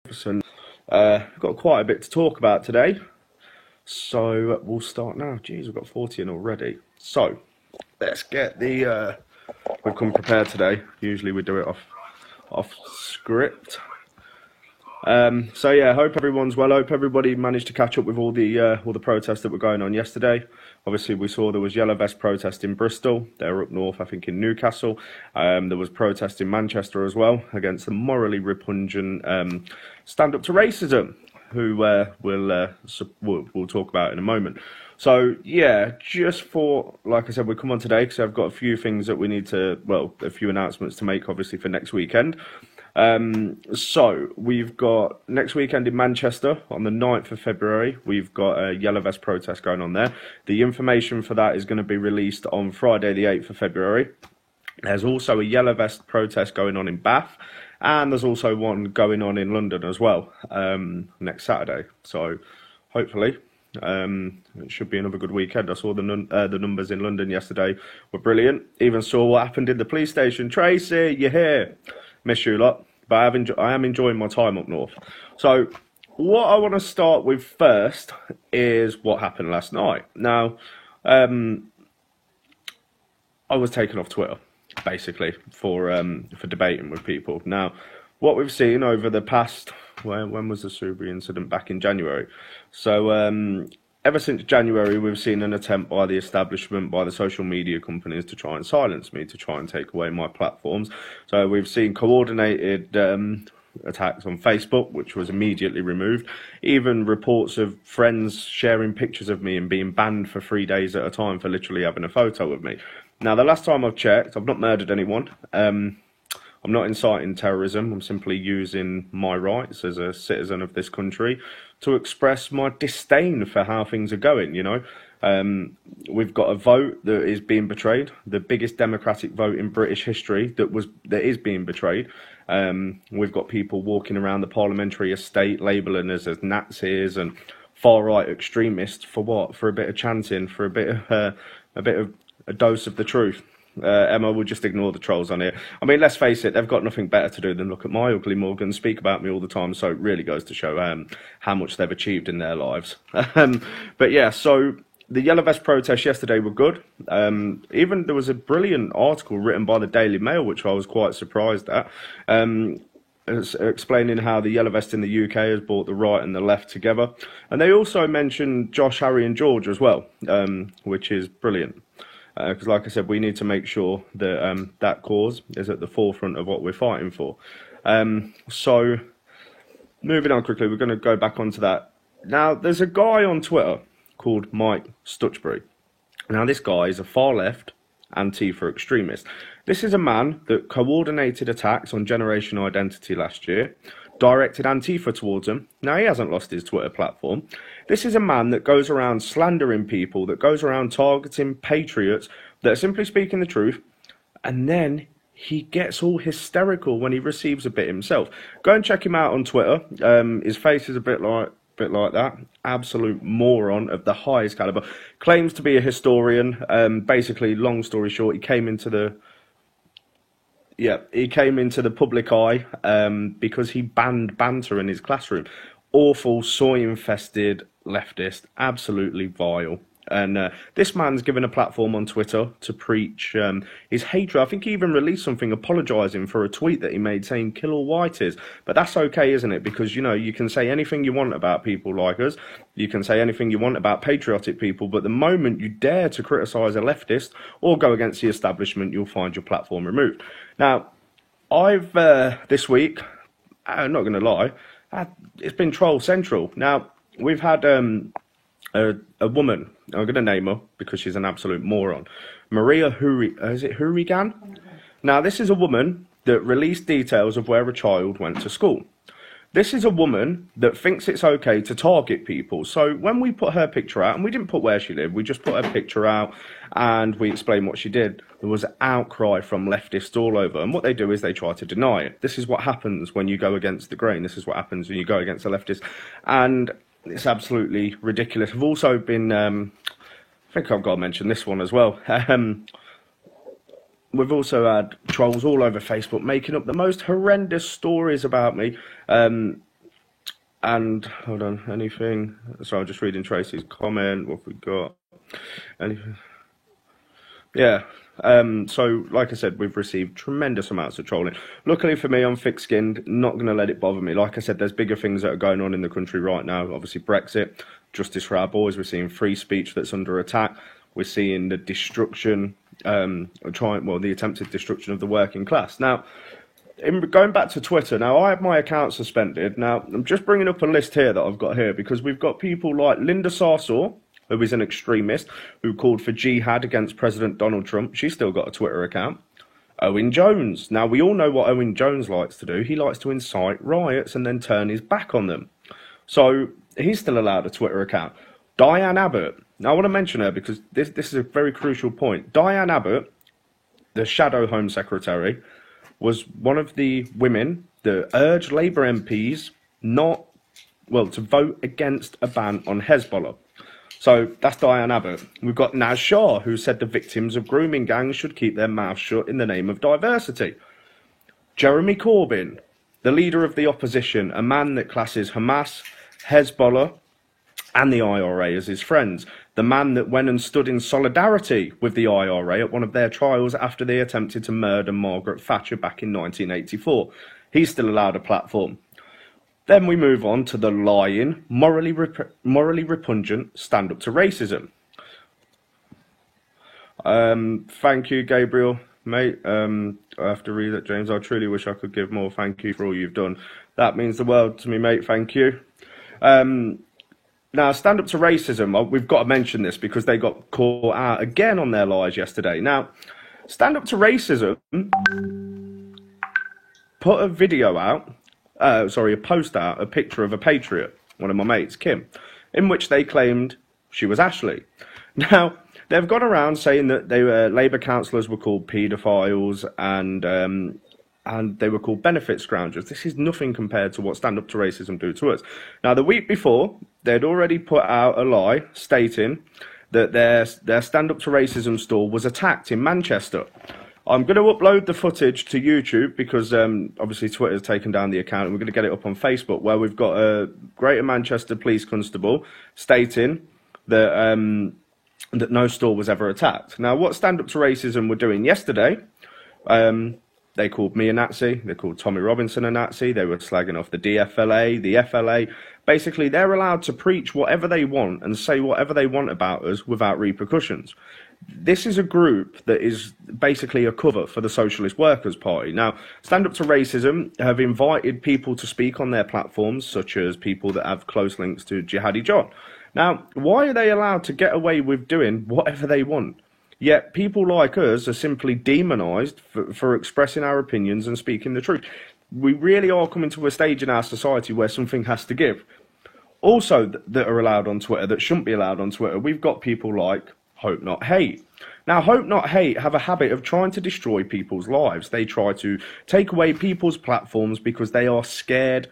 And got quite a bit to talk about today, so we'll start now. Jeez, we've got 40 in already. So let's get the. We've come prepared today. Usually we do it off script. So yeah, hope everyone's well. Hope everybody managed to catch up with all the protests that were going on yesterday. Obviously, we saw there was Yellow Vest protest in Bristol. They were up north, I think, in Newcastle. There was protest in Manchester as well against the morally repugnant stand up to racism, who we'll talk about in a moment. So yeah, just for, like I said, we come on today because I've got a few things that we need to, a few announcements to make, obviously, for next weekend. So we've got next weekend in Manchester on the 9th of February. We've got a Yellow Vest protest going on there. The information for that is going to be released on Friday the 8th of February. There's also a Yellow Vest protest going on in Bath, and there's also one going on in London as well, next Saturday. So hopefully it should be another good weekend. I saw the numbers in London yesterday were brilliant. Even saw what happened in the police station. Tracy, you're here. Miss you lot, but I am enjoying my time up north. So what I want to start with first is what happened last night. Now, I was taken off Twitter, basically, for debating with people. Now, what we've seen over the past, when was the Subaru incident? Back in January. So ever since January, we've seen an attempt by the establishment, by the social media companies, to try and silence me, to try and take away my platforms. So we've seen coordinated attacks on Facebook, which was immediately removed. Even reports of friends sharing pictures of me and being banned for 3 days at a time for literally having a photo of me. Now, the last time I've checked, I've not murdered anyone. I'm not inciting terrorism. I'm simply using my rights as a citizen of this country to express my disdain for how things are going, you know. We've got a vote that is being betrayed, the biggest democratic vote in British history that is being betrayed. We've got people walking around the parliamentary estate labelling us as Nazis and far-right extremists for what? For a bit of chanting, for a bit of a dose of the truth. Emma will just ignore the trolls on here. I mean, let's face it, they've got nothing better to do than look at my ugly mug and speak about me all the time, so it really goes to show how much they've achieved in their lives. But yeah, so the Yellow Vest protests yesterday were good. Even there was a brilliant article written by the Daily Mail, which I was quite surprised at, explaining how the Yellow Vest in the UK has brought the right and the left together. And they also mentioned Josh, Harry and George as well, which is brilliant. Because like I said, we need to make sure that that cause is at the forefront of what we're fighting for. So, moving on quickly, we're going to go back onto that. Now, there's a guy on Twitter called Mike Stutchbury. Now, this guy is a far-left Antifa extremist. This is a man that coordinated attacks on Generation Identity last year, directed Antifa towards him. Now, he hasn't lost his Twitter platform. This is a man that goes around slandering people, that goes around targeting patriots that are simply speaking the truth, and then he gets all hysterical when he receives a bit himself. Go and check him out on Twitter. His face is a bit like that. Absolute moron of the highest caliber. Claims to be a historian. Basically, long story short, he came into the public eye because he banned banter in his classroom. Awful, soy-infested leftist, absolutely vile. And this man's given a platform on Twitter to preach his hatred. I think he even released something apologising for a tweet that he made saying kill all whiteys. But that's okay, isn't it? Because, you know, you can say anything you want about people like us. You can say anything you want about patriotic people. But the moment you dare to criticise a leftist or go against the establishment, you'll find your platform removed. Now, I've, this week, I'm not going to lie, it's been troll central. Now, we've had a woman, I'm going to name her because she's an absolute moron, Maria Hourigan? Now, this is a woman that released details of where a child went to school. This is a woman that thinks it's okay to target people. So when we put her picture out, and we didn't put where she lived, we just put her picture out and we explained what she did, there was an outcry from leftists all over. And what they do is they try to deny it. This is what happens when you go against the grain. This is what happens when you go against the leftists. And it's absolutely ridiculous. I've also been, I think I've got to mention this one as well. We've also had trolls all over Facebook making up the most horrendous stories about me. And hold on, anything? So I'm just reading Tracy's comment. What have we got? Anything? Yeah. So, like I said, we've received tremendous amounts of trolling. Luckily for me, I'm thick-skinned, not going to let it bother me. Like I said, there's bigger things that are going on in the country right now. Obviously, Brexit, justice for our boys. We're seeing free speech that's under attack. We're seeing the destruction, the attempted destruction of the working class. Now, going back to Twitter, now I have my account suspended. Now, I'm just bringing up a list here that I've got here because we've got people like Linda Sarsour, who is an extremist, who called for jihad against President Donald Trump. She's still got a Twitter account. Owen Jones. Now, we all know what Owen Jones likes to do. He likes to incite riots and then turn his back on them. So, he's still allowed a Twitter account. Diane Abbott. Now, I want to mention her because this is a very crucial point. Diane Abbott, the shadow Home Secretary, was one of the women that urged Labour MPs to vote against a ban on Hezbollah. So that's Diane Abbott. We've got Naz Shah, who said the victims of grooming gangs should keep their mouths shut in the name of diversity. Jeremy Corbyn, the leader of the opposition, a man that classes Hamas, Hezbollah, and the IRA as his friends. The man that went and stood in solidarity with the IRA at one of their trials after they attempted to murder Margaret Thatcher back in 1984. He's still allowed a platform. Then we move on to the lying, morally repugnant stand-up to racism. Thank you, Gabriel, mate. I have to read that, James. I truly wish I could give more thank you for all you've done. That means the world to me, mate. Thank you. Now, stand-up to racism, we've got to mention this because they got caught out again on their lies yesterday. Now, stand-up to racism put a video out, a post out, a picture of a patriot, one of my mates, Kim, in which they claimed she was Ashley. Now, they've gone around saying that Labour councillors were called paedophiles and they were called benefit scroungers. This is nothing compared to what stand-up to racism do to us. Now, the week before, they'd already put out a lie stating that their stand-up to racism store was attacked in Manchester. I'm going to upload the footage to YouTube because obviously Twitter's taken down the account, and we're going to get it up on Facebook, where we've got a Greater Manchester Police Constable stating that that no store was ever attacked. Now, what stand up to racism were doing yesterday, they called me a Nazi, they called Tommy Robinson a Nazi, they were slagging off the DFLA, the FLA. Basically, they're allowed to preach whatever they want and say whatever they want about us without repercussions. This is a group that is basically a cover for the Socialist Workers' Party. Now, Stand Up to Racism have invited people to speak on their platforms, such as people that have close links to Jihadi John. Now, why are they allowed to get away with doing whatever they want? Yet people like us are simply demonised for expressing our opinions and speaking the truth. We really are coming to a stage in our society where something has to give. Also, that are allowed on Twitter, that shouldn't be allowed on Twitter, we've got people like Hope Not Hate. Now, Hope Not Hate have a habit of trying to destroy people's lives. They try to take away people's platforms because they are scared.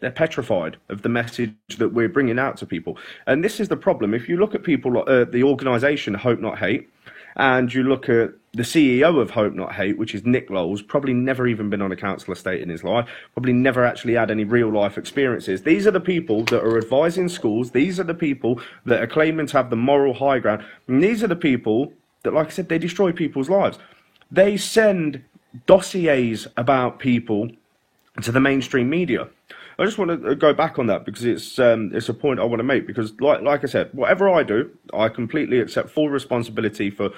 They're petrified of the message that we're bringing out to people. And this is the problem. If you look at people like the organisation Hope Not Hate, and you look at the CEO of Hope Not Hate, which is Nick Lowles, probably never even been on a council estate in his life, probably never actually had any real life experiences. These are the people that are advising schools. These are the people that are claiming to have the moral high ground. And these are the people that, like I said, they destroy people's lives. They send dossiers about people to the mainstream media. I just want to go back on that because it's a point I want to make, because like I said, whatever I do, I completely accept full responsibility for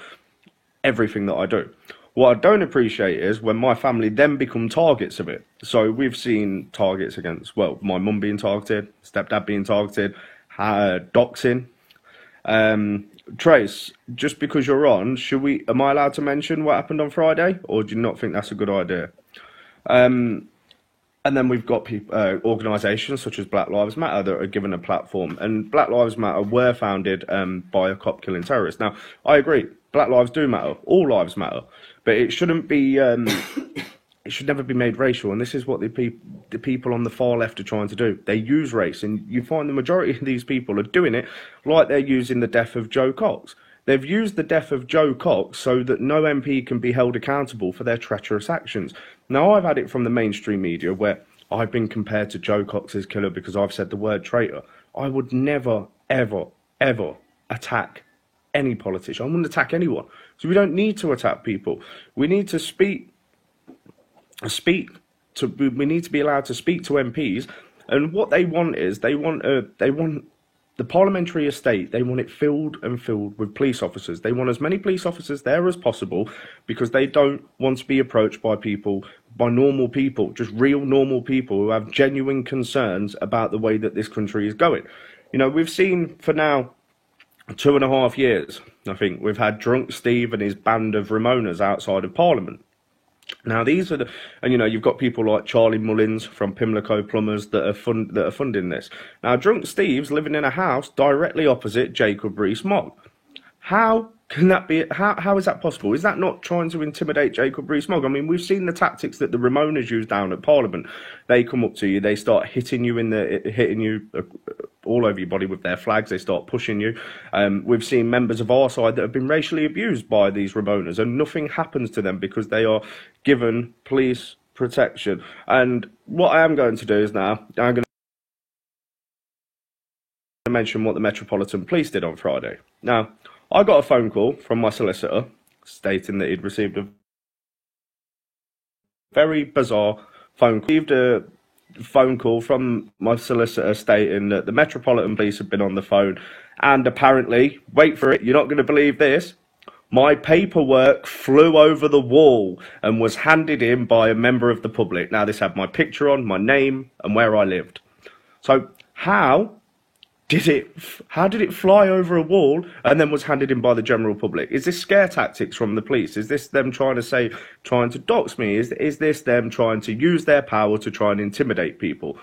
everything that I do. What I don't appreciate is when my family then become targets of it. So we've seen targets against, well, my mum being targeted, stepdad being targeted, doxing. Trace, just because you're on, am I allowed to mention what happened on Friday, or do you not think that's a good idea? And then we've got organisations such as Black Lives Matter that are given a platform. And Black Lives Matter were founded by a cop-killing terrorist. Now, I agree. Black lives do matter. All lives matter. But it shouldn't be... it should never be made racial. And this is what the people on the far left are trying to do. They use race. And you find the majority of these people are doing it like they're using the death of Joe Cox. They've used the death of Joe Cox so that no MP can be held accountable for their treacherous actions. Now, I've had it from the mainstream media where I've been compared to Joe Cox's killer because I've said the word traitor. I would never, ever, ever attack any politician. I wouldn't attack anyone. So we don't need to attack people. We need to we need to be allowed to speak to MPs. And what they want is they want the parliamentary estate, they want it filled and filled with police officers. They want as many police officers there as possible because they don't want to be approached by normal people, just real normal people who have genuine concerns about the way that this country is going. You know, we've seen for now 2.5 years, I think, we've had Drunk Steve and his band of Ramonas outside of Parliament. Now these are and you know, you've got people like Charlie Mullins from Pimlico Plumbers that are funding this. Now Drunk Steve's living in a house directly opposite Jacob Rees-Mogg. How can that be? How is that possible? Is that not trying to intimidate Jacob Rees-Mogg? I mean, we've seen the tactics that the Ramonas use down at Parliament. They come up to you, they start hitting you all over your body with their flags. They start pushing you. We've seen members of our side that have been racially abused by these Ramonas, and nothing happens to them because they are given police protection. And what I am going to do is now I'm going to mention what the Metropolitan Police did on Friday. Now, I got a phone call from my solicitor stating that he'd received a very bizarre phone call. Received a phone call from my solicitor stating that the Metropolitan Police had been on the phone and apparently, wait for it, you're not going to believe this, my paperwork flew over the wall and was handed in by a member of the public. Now, this had my picture on, my name, and where I lived. So, how did it fly over a wall and then was handed in by the general public? Is this scare tactics from the police? Is this them trying to dox me? Is this them trying to use their power to try and intimidate people?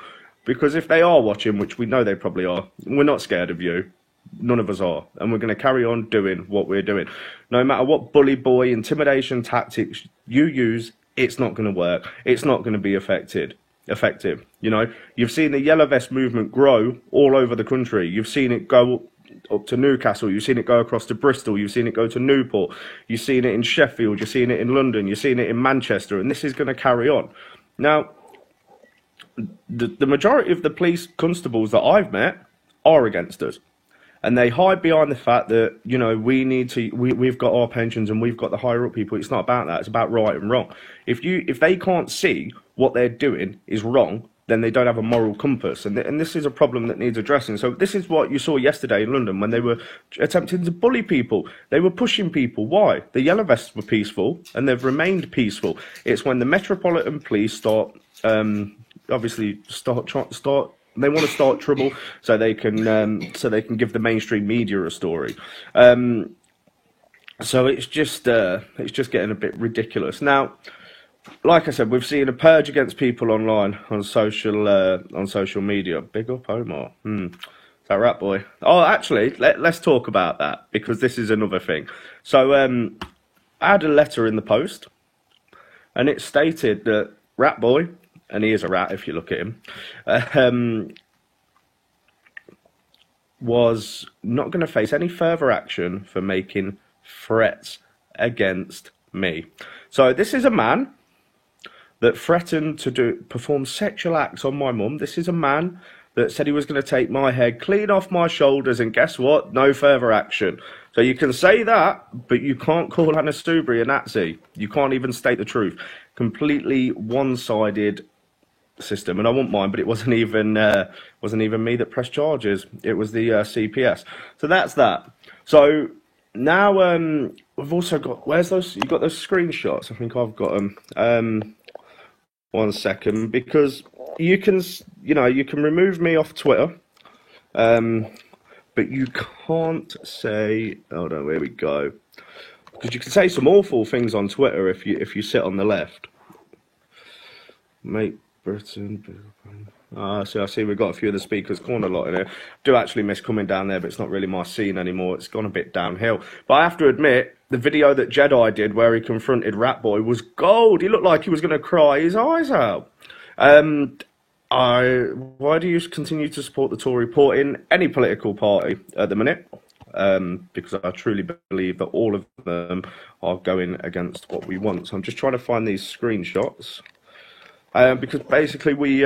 Because if they are watching, which we know they probably are, we're not scared of you. None of us are. And we're going to carry on doing what we're doing. No matter what bully boy intimidation tactics you use, it's not going to work. It's not going to be effective. You know, you've seen the yellow vest movement grow all over the country. You've seen it go up to Newcastle. You've seen it go across to Bristol. You've seen it go to Newport. You've seen it in Sheffield. You've seen it in London. You've seen it in Manchester. And this is going to carry on. Now, the majority of the police constables that I've met are against us. And they hide behind the fact that, you know, we've got our pensions and we've got the higher up people. It's not about that. It's about right and wrong. If they can't see what they're doing is wrong, then they don't have a moral compass. And this is a problem that needs addressing. So this is what you saw yesterday in London when they were attempting to bully people. They were pushing people. Why? The yellow vests were peaceful and they've remained peaceful. It's when the Metropolitan Police start they want to start trouble so they can give the mainstream media a story. So it's just getting a bit ridiculous. Now, like I said, we've seen a purge against people online on social media. Big up Omar. Is that right, boy? Oh, actually, let's talk about that because this is another thing. So I had a letter in the post, and it stated that Rat Boy, and he is a rat if you look at him, was not going to face any further action for making threats against me. So this is a man that threatened to perform sexual acts on my mum. This is a man that said he was going to take my head clean off my shoulders, and guess what? No further action. So you can say that, but you can't call Anna Soubry a Nazi. You can't even state the truth. Completely one-sided system, and I won't mind, but it wasn't even me that pressed charges. It was the CPS. So that's that. So now we've also got, where's those? You got those screenshots? I think I've got them. 1 second, because you can remove me off Twitter, but you can't say. Hold on, here we go. Because you can say some awful things on Twitter if you sit on the left. Make Britain. I see we've got a few of the speakers corner lot in here. Do actually miss coming down there, but it's not really my scene anymore. It's gone a bit downhill. But I have to admit, the video that Jedi did where he confronted Rat Boy was gold. He looked like he was going to cry his eyes out. Why do you continue to support the Tory party in any political party at the minute? Because I truly believe that all of them are going against what we want. So I'm just trying to find these screenshots. because basically we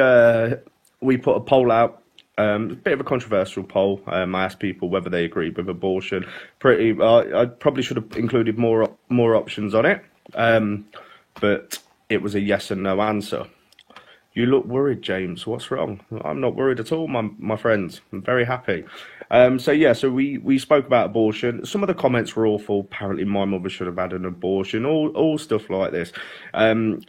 put a poll out. A bit of a controversial poll. I asked people whether they agreed with abortion. I probably should have included more options on it, but it was a yes and no answer. You look worried, James. What's wrong? I'm not worried at all, my friends. I'm very happy. So we spoke about abortion. Some of the comments were awful. Apparently, my mother should have had an abortion. All stuff like this. And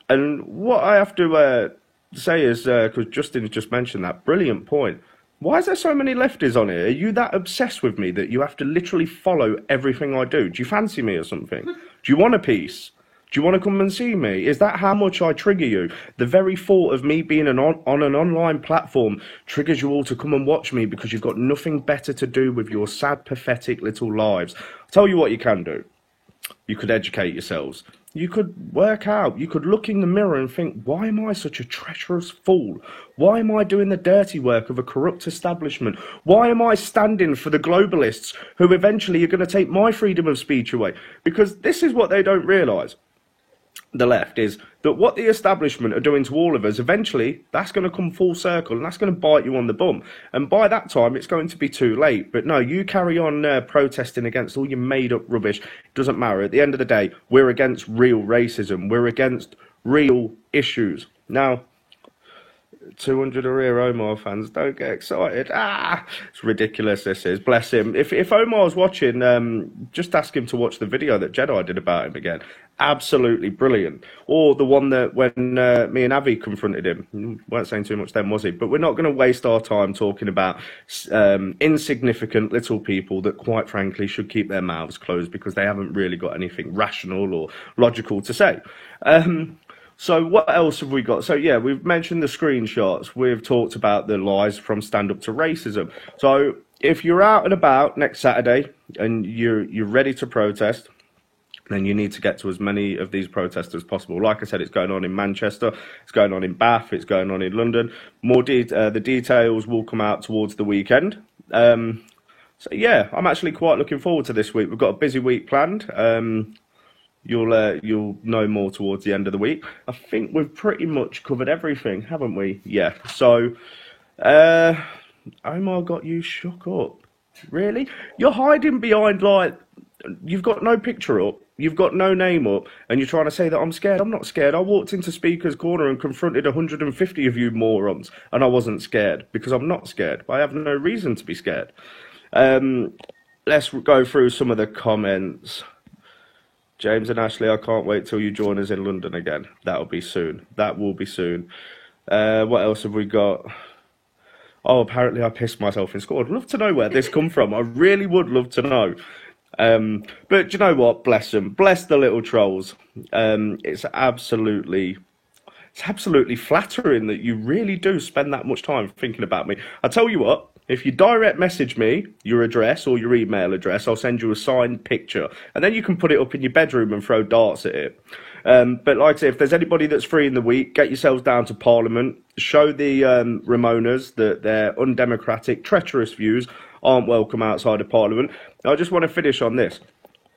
what I have to say is, because Justin just mentioned that brilliant point. Why is there so many lefties on here? Are you that obsessed with me that you have to literally follow everything I do? Do you fancy me or something? Do you want a piece? Do you want to come and see me? Is that how much I trigger you? The very thought of me being on an online platform triggers you all to come and watch me because you've got nothing better to do with your sad, pathetic little lives. I'll tell you what you can do. You could educate yourselves. You could work out. You could look in the mirror and think, why am I such a treacherous fool? Why am I doing the dirty work of a corrupt establishment? Why am I standing for the globalists who eventually are going to take my freedom of speech away? Because this is what they don't realise. The left is that what the establishment are doing to all of us, eventually that's going to come full circle and that's going to bite you on the bum. And by that time, it's going to be too late. But no, you carry on protesting against all your made up rubbish. It doesn't matter. At the end of the day, we're against real racism. We're against real issues. Now, 200 are here, Omar fans. Don't get excited. It's ridiculous, this is. Bless him. If Omar's watching, just ask him to watch the video that Jedi did about him again. Absolutely brilliant. Or the one that when me and Avi confronted him. Weren't saying too much then, was he? But we're not going to waste our time talking about insignificant little people that, quite frankly, should keep their mouths closed because they haven't really got anything rational or logical to say. So what else have we got? So yeah, we've mentioned the screenshots. We've talked about the lies from Stand Up to Racism. So if you're out and about next Saturday and you're ready to protest, then you need to get to as many of these protests as possible. Like I said, it's going on in Manchester, it's going on in Bath, it's going on in London. The details will come out towards the weekend. So yeah, I'm actually quite looking forward to this week. We've got a busy week planned. You'll know more towards the end of the week. I think we've pretty much covered everything, haven't we? Yeah. So, Omar got you shook up. Really? You're hiding behind, like, you've got no picture up, you've got no name up, and you're trying to say that I'm scared. I'm not scared. I walked into Speaker's Corner and confronted 150 of you morons, and I wasn't scared, because I'm not scared. I have no reason to be scared. Let's go through some of the comments. James and Ashley, I can't wait till you join us in London again. That'll be soon. That will be soon. What else have we got? Oh, apparently I pissed myself in school. I'd love to know where this come from. I really would love to know. But you know what? Bless them. Bless the little trolls. It's absolutely flattering that you really do spend that much time thinking about me. I tell you what. If you direct message me your address or your email address, I'll send you a signed picture. And then you can put it up in your bedroom and throw darts at it. But like I say, if there's anybody that's free in the week, get yourselves down to Parliament. Show the Ramonas that their undemocratic, treacherous views aren't welcome outside of Parliament. I just want to finish on this.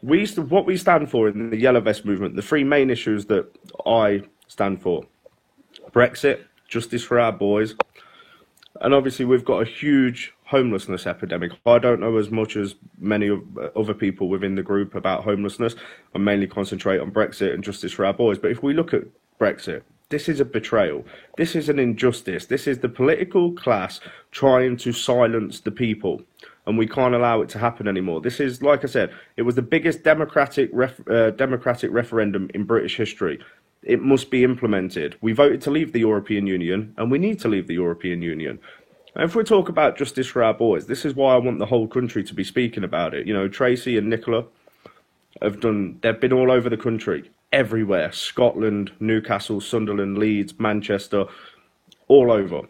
What we stand for in the Yellow Vest movement, the three main issues that I stand for. Brexit, justice for our boys. And obviously, we've got a huge homelessness epidemic. I don't know as much as many other people within the group about homelessness. I mainly concentrate on Brexit and justice for our boys. But if we look at Brexit, this is a betrayal. This is an injustice. This is the political class trying to silence the people. And we can't allow it to happen anymore. This is, like I said, it was the biggest democratic referendum in British history. It must be implemented. We voted to leave the European Union, and we need to leave the European Union. And if we talk about justice for our boys, this is why I want the whole country to be speaking about it. You know, Tracy and Nicola they've been all over the country, everywhere. Scotland, Newcastle, Sunderland, Leeds, Manchester, all over.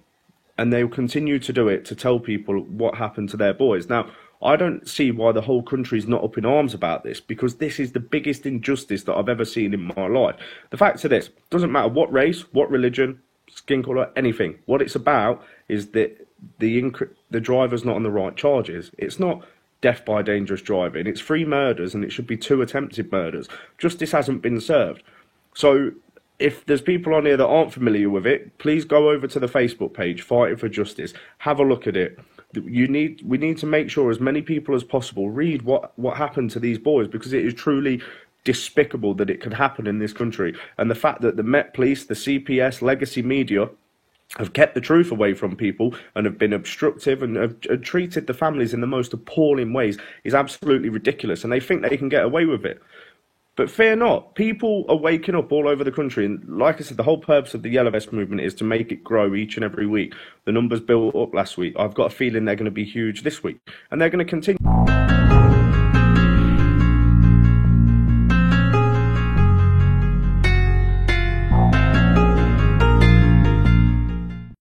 And they will continue to do it to tell people what happened to their boys. Now, I don't see why the whole country's not up in arms about this, because this is the biggest injustice that I've ever seen in my life. The fact of this, doesn't matter what race, what religion, skin colour, anything. What it's about is that the driver's not on the right charges. It's not death by dangerous driving. It's 3 murders, and it should be 2 attempted murders. Justice hasn't been served. So if there's people on here that aren't familiar with it, please go over to the Facebook page, Fighting for Justice. Have a look at it. We need to make sure as many people as possible read what happened to these boys, because it is truly despicable that it could happen in this country. And the fact that the Met Police, the CPS, legacy media have kept the truth away from people and have been obstructive and have treated the families in the most appalling ways is absolutely ridiculous, and they think they can get away with it. But fear not, people are waking up all over the country, and like I said, the whole purpose of the Yellow Vest movement is to make it grow each and every week. The numbers built up last week. I've got a feeling they're going to be huge this week, and they're going to continue.